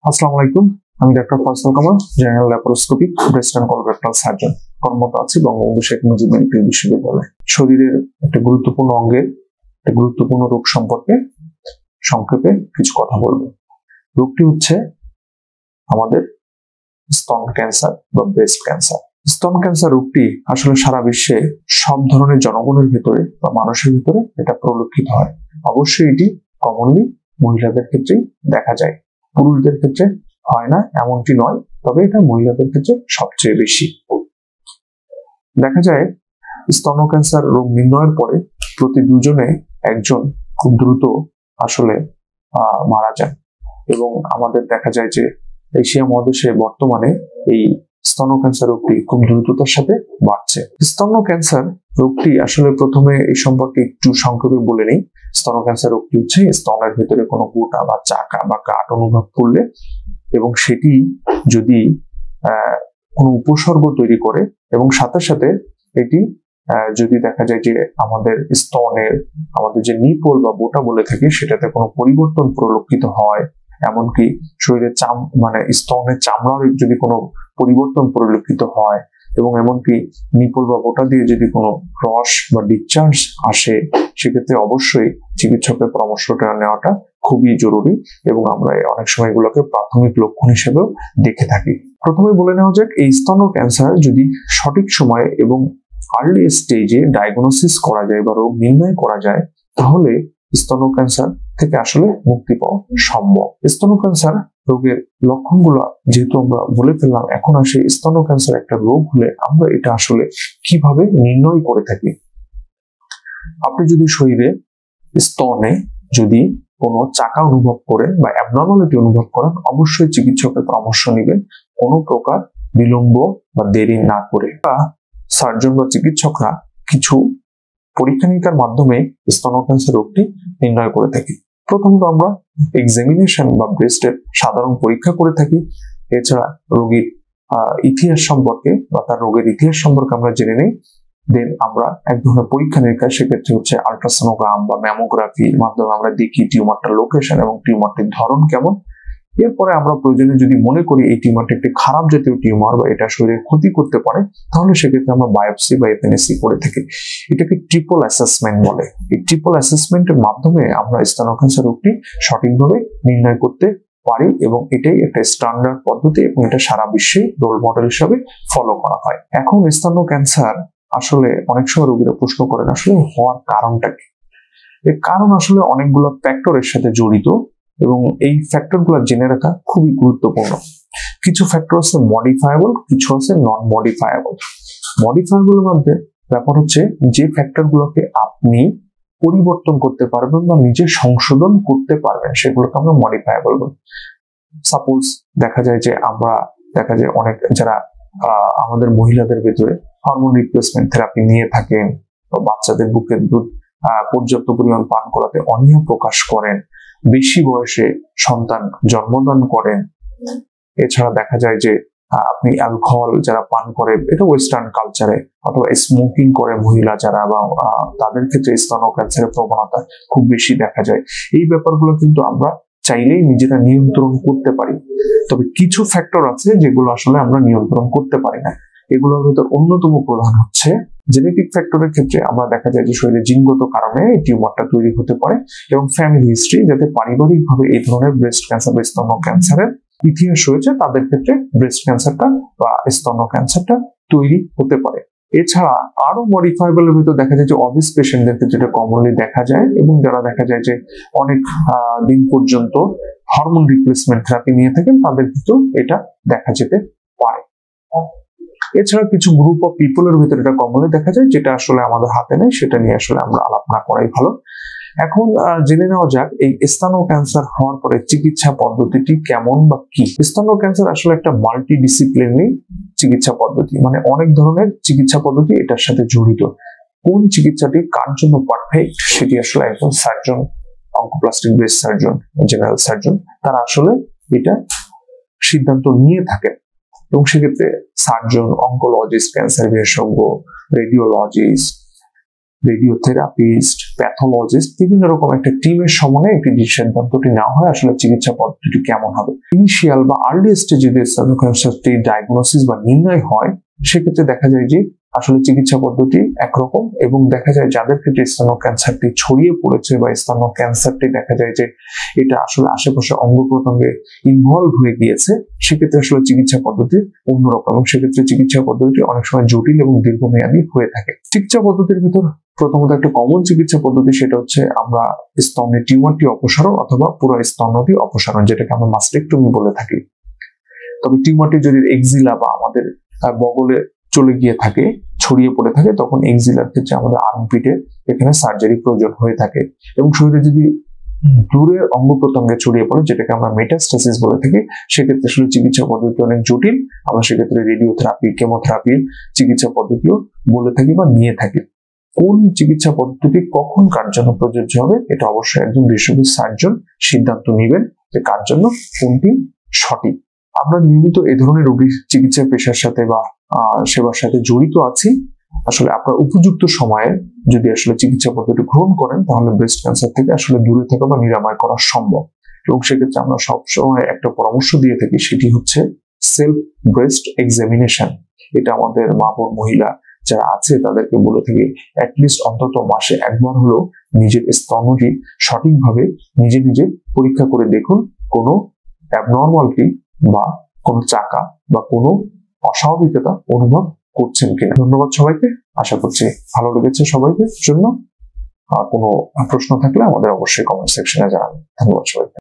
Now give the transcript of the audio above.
আসসালামু আলাইকুম। আমি doctor Faisal Kamal, general laparoscopic breast and colorectal surgeon. কর্মরত আছি বঙ্গবন্ধু শেখ মুজিব মেডিকেল বিশ্ববিদ্যালয়ে। শরীরের একটা গুরুত্বপূর্ণ অঙ্গের একটা গুরুত্বপূর্ণ রোগ সম্পর্কে সংক্ষেপে কিছু কথা বলবো। রোগটি হচ্ছে আমাদের স্তন ক্যান্সার বা ব্রেস্ট ক্যান্সার। স্তন ক্যান্সার রোগটি আসলে সারা বিশ্বে সব ধরনের জনগণের ভিতরে বা মানুষের ভিতরে এটা পরিলক্ষিত হয়। অবশ্যই এটি কমনলি মহিলাদের ক্ষেত্রেই দেখা যায়, পুরুষদের ক্ষেত্রে হয় না এমনটি নয়, তবে এটা মহিলাদের ক্ষেত্রে সবচেয়ে বেশি দেখা যায়। স্তন ক্যান্সার রোগ নির্ণয়ের পরে প্রতি দুজনে একজন খুব দ্রুত আসলে মারা যায় এবং আমাদের দেখা যায় যে এশিয়া মহাদেশে বর্তমানে এই স্তন ক্যান্সার রোগটি খুব দ্রুততার সাথে বাড়ছে। স্তন ক্যান্সার রোগটি আসলে প্রথমে এই সম্পর্কে একটু সংক্ষেপে বলে নেই। স্তন ক্যান্সার রোগটি হচ্ছে স্তনের ভিতরে কোনো গোটা বা চাকা বা কাট অনুভব করলে এবং সেটি যদি কোনো উপসর্গ তৈরি করে এবং সাথে সাথে এটি যদি দেখা যায় যে আমাদের স্তনের আমাদের যে নিপল বা বোটা বলে থাকি সেটাতে কোনো পরিবর্তন পরিলক্ষিত হয়, এমনকি শরীরের স্তনের চামড়ার যদি কোনো পরিবর্তন পরিলক্ষিত হয় এবং এমনকি নিপল বা বোটা দিয়ে যদি কোনো রস বা ডিসচার্জ আসে, সেক্ষেত্রে অবশ্যই চিকিৎসকের পরামর্শটা নেওয়াটা খুবই জরুরি এবং আমরা অনেক সময় এগুলোকে প্রাথমিক লক্ষণ হিসেবেও দেখে থাকি। প্রথমে বলে নেওয়া যাক, এই স্তন ক্যান্সার যদি সঠিক সময়ে এবং আর্লি স্টেজে ডায়াগনোসিস করা যায় বা রোগ নির্ণয় করা যায়, তাহলে স্তন ক্যান্সার থেকে আসলে মুক্তি পাওয়া সম্ভব। স্তন ক্যান্সার রোগের লক্ষণগুলো যেহেতু আমরা বলে ফেললাম, এখন আসে স্তন ক্যান্সার একটা রোগ হলে আমরা এটা আসলে কিভাবে নির্ণয় করে থাকি। আপনি যদি শরীরে স্তনে যদি কোনো চাকা অনুভব করেন বা অ্যাবনর্মালিটি অনুভব করেন, অবশ্যই চিকিৎসকের পরামর্শ নেবেন কোনো প্রকার বিলম্ব বা দেরি না করে। সার্জন বা চিকিৎসকরা কিছু পরীক্ষা নিরীক্ষার মাধ্যমে স্তন ক্যান্সার রোগটি নির্ণয় করে থাকি। প্রথমত আমরা এক্সামিনেশন বা ব্রেস্টের সাধারণ পরীক্ষা করে থাকি। এছাড়া রোগীর ইতিহাস সম্পর্কে বা তার রোগের ইতিহাস সম্পর্কে আমরা জেনে নিই। দেন আমরা এক ধরনের পরীক্ষা নিরীক্ষা, সেক্ষেত্রে হচ্ছে আল্ট্রাসোনোগ্রাম বা ম্যামোগ্রাফির মাধ্যমে আমরা দেখি টিউমারটার লোকেশন এবং টিউমারটির ধরন কেমন। এরপরে আমরা প্রয়োজনে যদি মনে করি এই টিউমারটি একটি খারাপ জাতীয় টিউমার বা এটা শরীরে ক্ষতি করতে পারে, তাহলে সেক্ষেত্রে আমরা বায়োপসি বা এফএনএসি করে থাকি। এটাকে ট্রিপল অ্যাসেসমেন্ট বলে। এই ট্রিপল অ্যাসেসমেন্টের মাধ্যমে আমরা স্তন ক্যান্সার রোগটি সঠিকভাবে নির্ণয় করতে পারি এবং এটাই একটা স্ট্যান্ডার্ড পদ্ধতি এবং এটা সারা বিশ্বে রোল মডেল হিসাবে ফলো করা হয়। এখন স্তন ক্যান্সার আসলে অনেক সময় রোগীরা প্রশ্ন করেন আসলে হওয়ার কারণটা কি। এর কারণ আসলে অনেকগুলো ফ্যাক্টরের সাথে জড়িত এবং এই ফ্যাক্টরগুলো জেনে রাখা খুবই গুরুত্বপূর্ণ। কিছু ফ্যাক্টর আছে মডিফায়েবল, কিছু আছে নন মডিফায়েবল। মডিফায়েবলের মধ্যে ব্যাপার হচ্ছে যে ফ্যাক্টরগুলোকে আপনি পরিবর্তন করতে পারবেন বা নিজে সংশোধন করতে পারবেন, সেগুলোকে আমরা মডিফায়েবল বলি। সাপোজ দেখা যায় অনেক যারা আমাদের মহিলাদের ভিতরে হরমোন রিপ্লেসমেন্ট থেরাপি নিয়ে থাকেন বা বাচ্চাদের বুকের দুধ পর্যাপ্ত পরিমাণ পান করাতে অনীহা প্রকাশ করেন, বেশি বয়সে সন্তান জন্মদান করেন। এছাড়া দেখা যায় যে আপনি অ্যালকোহল যারা পান করে, এটা ওয়েস্টার্ন কালচারে, অথবা স্মোকিং করে মহিলা যারা, বা তাদের ক্ষেত্রে স্তন ক্যান্সারের প্রবণতা খুব বেশি দেখা যায়। এই ব্যাপারগুলো কিন্তু আমরা চাইলেই নিজেরা নিয়ন্ত্রণ করতে পারি, তবে কিছু ফ্যাক্টর আছে যেগুলো আসলে আমরা নিয়ন্ত্রণ করতে পারি না। এগুলোর ভিতর অন্যতম প্রধান হচ্ছে জেনেটিক ফ্যাক্টরের ক্ষেত্রে আমরা দেখা যায় যে শরীরে জিনগত কারণে এই টিউমারটা তৈরি হতে পারে এবং ফ্যামিলি হিস্ট্রি, যাতে পারিবারিকভাবে এই ধরনের ব্রেস্ট ক্যান্সার বা স্তন ক্যান্সারের ইতিহাস রয়েছে, তাদের ক্ষেত্রে ব্রেস্ট ক্যান্সারটা বা স্তন ক্যান্সারটা তৈরি হতে পারে। এছাড়া আরো মডিফাইবল এর ভিতর দেখা যায় যে অবিস পেশেন্টদের ক্ষেত্রে যেটা কমনলি দেখা যায় এবং যারা দেখা যায় যে অনেক দিন পর্যন্ত হরমোন রিপ্লেসমেন্ট থেরাপি নিয়ে থাকেন, তাদের ক্ষেত্রেও এটা দেখা যেতে পারে। এছাড়া কিছু গ্রুপ অফ পিপলের ভিতরে এটা কমনলি দেখা যায়, যেটা আসলে আমাদের হাতে নেই, সেটা নিয়ে আসলে আমরা আলাপ না করাই ভালো। এখন জেনে নেওয়া যাক এই স্তন ক্যান্সার হওয়ার পরে চিকিৎসা পদ্ধতিটি কেমন বা কি। স্তন ক্যান্সার আসলে একটা মাল্টিডিসিপ্লিনারি চিকিৎসা পদ্ধতি, মানে অনেক ধরনের চিকিৎসা পদ্ধতি এটার সাথে জড়িত। কোন চিকিৎসাটি কার জন্য পারফেক্ট সেটি আসলে একজন surgeon, oncoplastic breast surgeon, general surgeon, তারা আসলে এটা সিদ্ধান্ত নিয়ে থাকেন এবং সেক্ষেত্রে সার্জন, অনকোলজিস্ট, ক্যান্সার বিশেষজ্ঞ, রেডিওলজিস্ট, রেডিওথেরাপিস্ট, প্যাথোলজিস্ট, বিভিন্ন রকম একটা টিমের সমন্বয়ে একটি সিদ্ধান্তটি নেওয়া হয় আসলে চিকিৎসা পদ্ধতিটি কেমন হবে। ইনিশিয়াল বা আর্লি স্টেজে যদি স্তন ক্যান্সারটি ডায়াগনোসিস বা নির্ণয় হয়, সেক্ষেত্রে দেখা যায় যে আসলে চিকিৎসা পদ্ধতি একরকম, এবং দেখা যায় যাদের ক্ষেত্রে স্তন ক্যান্সারটি ছড়িয়ে পড়েছে বা স্তন ক্যান্সারটি দেখা যায় যে এটা আসলে আশেপাশে অঙ্গ প্রত্যঙ্গে ইনভলভ হয়ে গিয়েছে, সেক্ষেত্রে আসলে চিকিৎসা পদ্ধতি অন্যরকম, এবং সেক্ষেত্রে চিকিৎসা পদ্ধতি অনেক সময় জটিল এবং দীর্ঘমেয়াদী হয়ে থাকে। চিকিৎসা পদ্ধতির ভিতর প্রথমত একটা কমন চিকিৎসা পদ্ধতি, সেটা হচ্ছে আমরা স্তনের টিউমারটি অপসারণ অথবা পুরো স্তনটি অপসারণ, যেটাকে আমরা মাস্টেক্টমি বলে থাকি। তবে টিউমারটি যদি এক্সিলা বা আমাদের বগলে চলে গিয়ে থাকে, ছড়িয়ে পড়ে থাকে, তখন এক্সিলার ক্ষেত্রে আমাদের আর্মপিটে এখানে সার্জারি প্রয়োজন হয়ে থাকে। এবং শরীরে যদি দূরের অঙ্গ প্রত্যঙ্গে ছড়িয়ে পড়ে, যেটাকে আমরা মেটাস্টাসিস বলে থাকি, সেক্ষেত্রে আসলে চিকিৎসা পদ্ধতি অনেক জটিল। আমরা সেক্ষেত্রে রেডিওথেরাপি, কেমোথেরাপির চিকিৎসা পদ্ধতিও বলে থাকি বা নিয়ে থাকি। কোন চিকিৎসা পদ্ধতি কখন কার জন্য প্রযোজ্য হবে, এটা অবশ্যই একজন বিশেষজ্ঞ সার্জন সিদ্ধান্ত নেবেন যে কার জন্য কোনটি সঠিক। আমরা নিয়মিত এই ধরনের রোগীর চিকিৎসা পেশার সাথে বা সেবার সাথে জড়িত আছি। আসলে আপনার উপযুক্ত সময়ে যদি আসলে চিকিৎসা পদ্ধতি গ্রহণ করেন, তাহলে ব্রেস্ট ক্যান্সার থেকে আসলে দূরে থাকা বা নিরাময় করা সম্ভব। এবং সেক্ষেত্রে আমরা সবসময় একটা পরামর্শ দিয়ে থাকি, সেটি হচ্ছে সেলফ ব্রেস্ট এক্সামিনেশন। এটা আমাদের মা বোন মহিলা যারা আছে তাদেরকে বলে থাকি, অ্যাটলিস্ট অন্তত মাসে একবার হলেও নিজের স্তনটি সঠিকভাবে নিজে নিজে পরীক্ষা করে দেখুন, কোনো অ্যাবনর্মালিটি বা কোনো চাকা বা কোনো অস্বাভাবিকতা অনুভব করছেন কিনা। ধন্যবাদ সবাইকে, আশা করছি ভালো লেগেছে সবাইকে জন্য। কোনো প্রশ্ন থাকলে আমাদের অবশ্যই কমেন্ট সেকশনে জানাবেন। ধন্যবাদ সবাইকে।